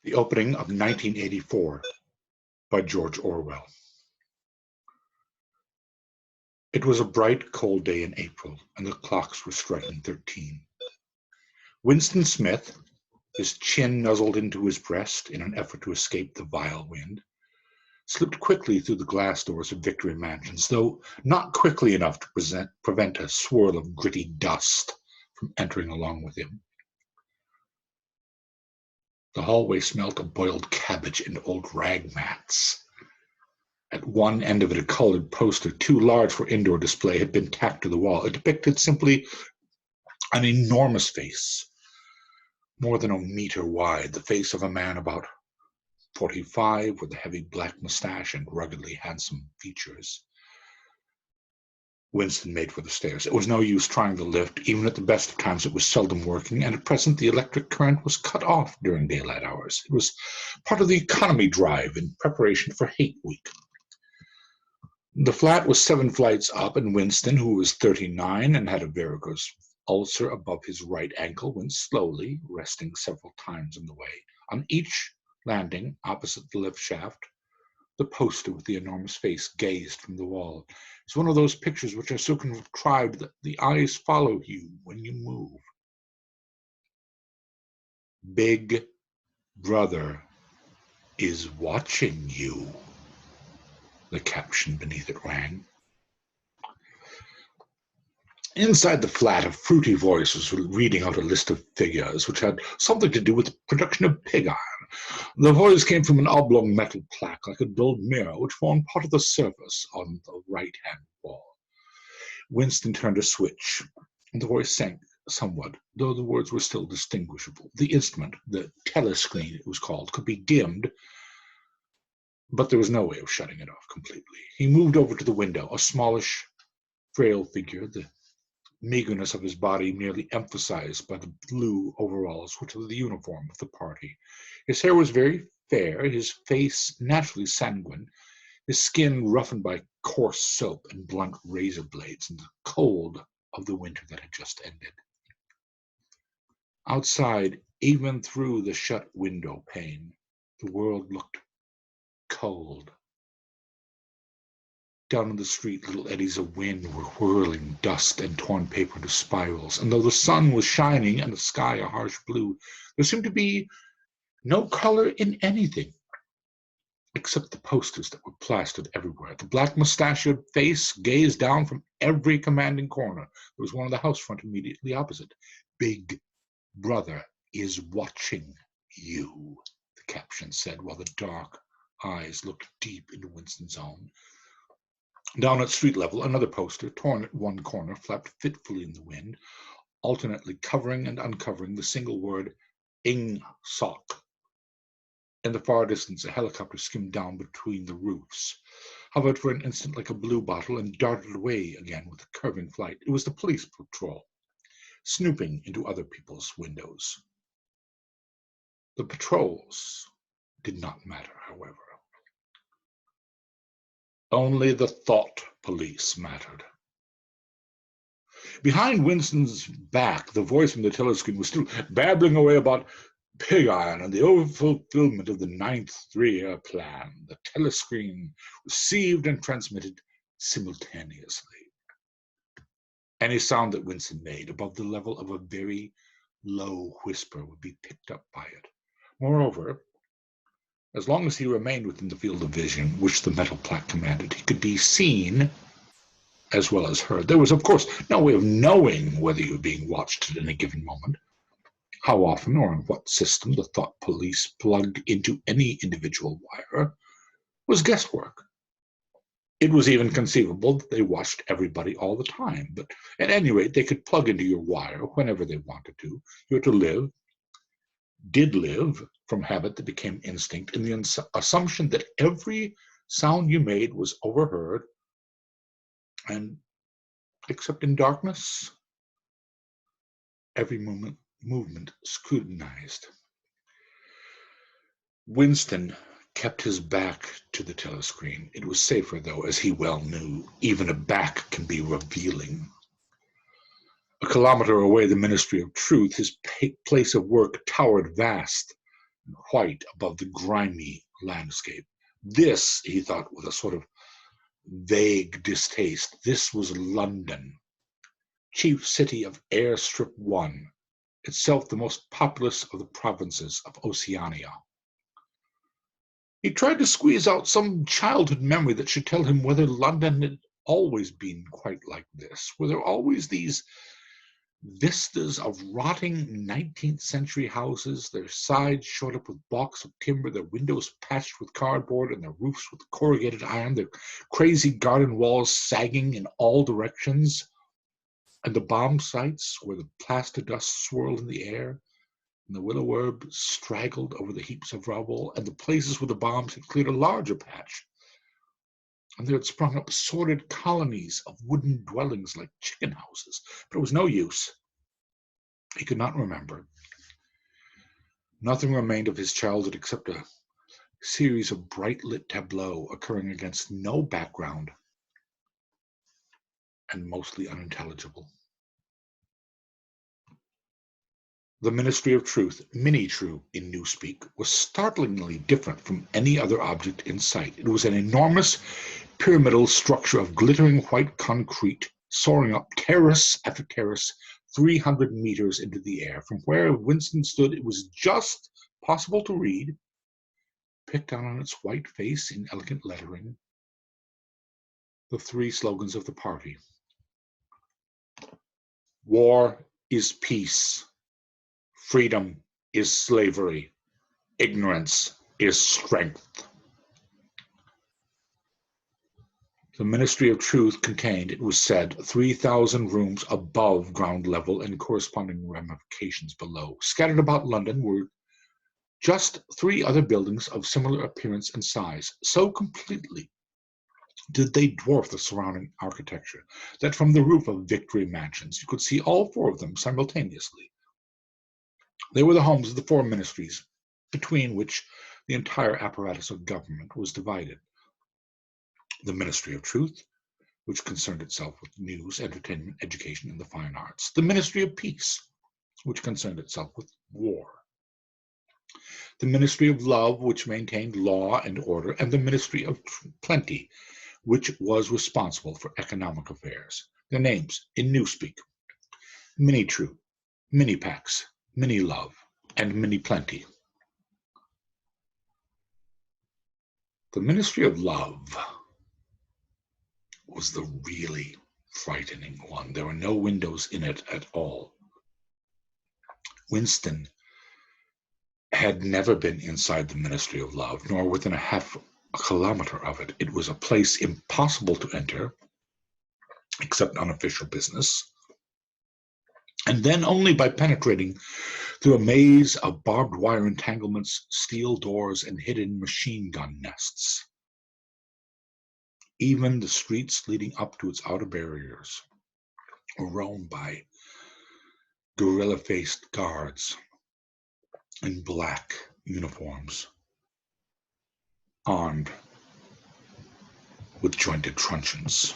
The Opening of 1984 by George Orwell. It was a bright, cold day in April, and the clocks were striking 13. Winston Smith, his chin nuzzled into his breast in an effort to escape the vile wind, slipped quickly through the glass doors of Victory Mansions, though not quickly enough to prevent a swirl of gritty dust from entering along with him. The hallway smelt of boiled cabbage and old rag mats. At one end of it, a colored poster, too large for indoor display, had been tacked to the wall. It depicted simply an enormous face, more than a meter wide, the face of a man about 45, with a heavy black mustache and ruggedly handsome features. Winston made for the stairs. It was no use trying the lift. Even at the best of times, it was seldom working, and at present the electric current was cut off during daylight hours. It was part of the economy drive in preparation for Hate Week. The flat was 7 flights up, and Winston, who was 39 and had a varicose ulcer above his right ankle, went slowly, resting several times on the way. On each landing, opposite the lift shaft, the poster with the enormous face gazed from the wall. It's one of those pictures which are so contrived that the eyes follow you when you move. Big Brother is watching you, the caption beneath it rang. Inside the flat, a fruity voice was reading out a list of figures which had something to do with the production of pig iron. The voice came from an oblong metal plaque like a dulled mirror which formed part of the surface on the right-hand wall. Winston turned a switch, and the voice sank somewhat, though the words were still distinguishable. The instrument, the telescreen it was called, could be dimmed, but there was no way of shutting it off completely. He moved over to the window, a smallish, frail figure, the meagerness of his body merely emphasized by the blue overalls which were the uniform of the party. His hair was very fair, his face naturally sanguine, his skin roughened by coarse soap and blunt razor blades in the cold of the winter that had just ended. Outside, even through the shut window pane, the world looked cold. Down in the street, little eddies of wind were whirling dust and torn paper into spirals, and though the sun was shining and the sky a harsh blue, there seemed to be no color in anything except the posters that were plastered everywhere. The black mustachioed face gazed down from every commanding corner. There was one on the house front immediately opposite. Big Brother is watching you, the caption said, while the dark eyes looked deep into Winston's own. Down at street level, another poster, torn at one corner, flapped fitfully in the wind, alternately covering and uncovering the single word Ingsoc. In the far distance, a helicopter skimmed down between the roofs, hovered for an instant like a bluebottle, and darted away again with a curving flight. It was the police patrol, snooping into other people's windows. The patrols did not matter, however. Only the thought police mattered. Behind Winston's back, the voice from the telescreen was still babbling away about pig iron and the overfulfillment of the 9th three-year plan. The telescreen received and transmitted simultaneously. Any sound that Winston made above the level of a very low whisper would be picked up by it. Moreover, as long as he remained within the field of vision, which the metal plaque commanded, he could be seen as well as heard. There was, of course, no way of knowing whether you were being watched at any given moment. How often or in what system the thought police plugged into any individual wire was guesswork. It was even conceivable that they watched everybody all the time, but at any rate, they could plug into your wire whenever they wanted to. You had to did live, from habit that became instinct, in the assumption that every sound you made was overheard, and except in darkness, every movement scrutinized. Winston kept his back to the telescreen. It was safer, though, as he well knew. Even a back can be revealing. A kilometer away, the Ministry of Truth, his place of work, towered vast white above the grimy landscape. This, he thought with a sort of vague distaste, this was London, chief city of Airstrip 1, itself the most populous of the provinces of Oceania. He tried to squeeze out some childhood memory that should tell him whether London had always been quite like this. Were there always these vistas of rotting 19th century houses, their sides shored up with blocks of timber, their windows patched with cardboard, and their roofs with corrugated iron, their crazy garden walls sagging in all directions, and the bomb sites where the plaster dust swirled in the air, and the willow herb straggled over the heaps of rubble, and the places where the bombs had cleared a larger patch, and there had sprung up sordid colonies of wooden dwellings like chicken houses. But it was no use. He could not remember. Nothing remained of his childhood except a series of bright-lit tableaux occurring against no background and mostly unintelligible. The Ministry of Truth, Mini-True in Newspeak, was startlingly different from any other object in sight. It was an enormous pyramidal structure of glittering white concrete, soaring up terrace after terrace, 300 meters into the air. From where Winston stood, it was just possible to read, picked out on its white face in elegant lettering, the three slogans of the party. War is peace. Freedom is slavery. Ignorance is strength. The Ministry of Truth contained, it was said, 3,000 rooms above ground level and corresponding ramifications below. Scattered about London were just 3 other buildings of similar appearance and size. So completely did they dwarf the surrounding architecture that from the roof of Victory Mansions you could see all 4 of them simultaneously. They were the homes of the 4 ministries, between which the entire apparatus of government was divided. The Ministry of Truth, which concerned itself with news, entertainment, education, and the fine arts. The Ministry of Peace, which concerned itself with war. The Ministry of Love, which maintained law and order, and the Ministry of Plenty, which was responsible for economic affairs. Their names in Newspeak: Mini-True, Mini-Pax, Mini-Love, and Mini-Plenty. The Ministry of Love was the really frightening one. There were no windows in it at all. Winston had never been inside the Ministry of Love, nor within a kilometer of it. It was a place impossible to enter, except on official business, and then only by penetrating through a maze of barbed wire entanglements, steel doors, and hidden machine gun nests. Even the streets leading up to its outer barriers were roamed by gorilla-faced guards in black uniforms, armed with jointed truncheons.